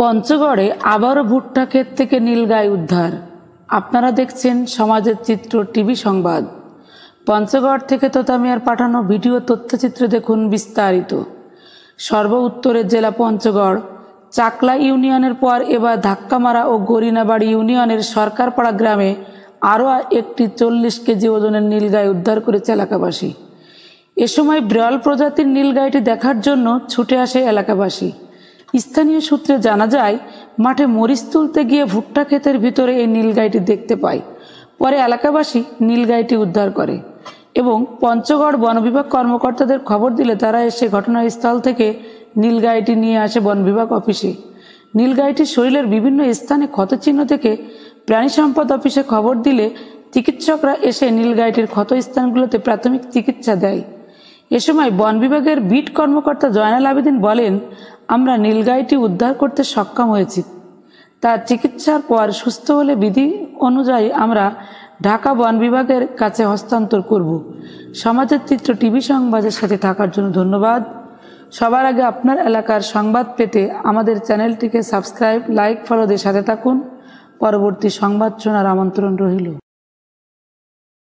পঞ্চগড়ে আবারও ভুট্টা ক্ষেত থেকে নীলগাই উদ্ধার। আপনারা দেখছেন সমাজের চিত্র টিভি সংবাদ। পঞ্চগড় থেকে তোতামিয়ার পাঠানো ভিডিও তথ্যচিত্র দেখুন বিস্তারিত। সর্ব উত্তরের জেলা পঞ্চগড় চাকলা ইউনিয়নের পর এবার ধাক্কামারা ও গরিনাবাড়ি ইউনিয়নের সরকারপাড়া গ্রামে আরও একটি 40 কেজি ওজনের নীলগাই উদ্ধার করেছে এলাকাবাসী। এ সময় বিরল প্রজাতির নীলগাইটি দেখার জন্য ছুটে আসে এলাকাবাসী। স্থানীয় সূত্রে জানা যায়, মাঠে মরিচ তুলতে গিয়ে ভুট্টা ক্ষেতের ভিতরে এই নীলগাইটি দেখতে পায়। পরে এলাকাবাসী নীলগাইটি উদ্ধার করে এবং পঞ্চগড় বন বিভাগ কর্মকর্তাদের খবর দিলে তারা এসে ঘটনাস্থল থেকে নীলগাইটি নিয়ে আসে বন বিভাগ অফিসে। নীলগাইটির শরীরের বিভিন্ন স্থানে ক্ষতচিহ্ন থেকে প্রাণী সম্পদ অফিসে খবর দিলে চিকিৎসকরা এসে নীলগাইটির ক্ষত স্থানগুলোতে প্রাথমিক চিকিৎসা দেয়। এ সময় বন বিভাগের বিট কর্মকর্তা জয়নাল আবেদিন বলেন, আমরা নীলগাইটি উদ্ধার করতে সক্ষম হয়েছি। তার চিকিৎসার পর সুস্থ হলে বিধি অনুযায়ী আমরা ঢাকা বন বিভাগের কাছে হস্তান্তর করব। সমাজের চিত্র টিভি সংবাদের সাথে থাকার জন্য ধন্যবাদ। সবার আগে আপনার এলাকার সংবাদ পেতে আমাদের চ্যানেলটিকে সাবস্ক্রাইব, লাইক, ফলো দিয়ে সাথে থাকুন। পরবর্তী সংবাদ শোনার আমন্ত্রণ রইল।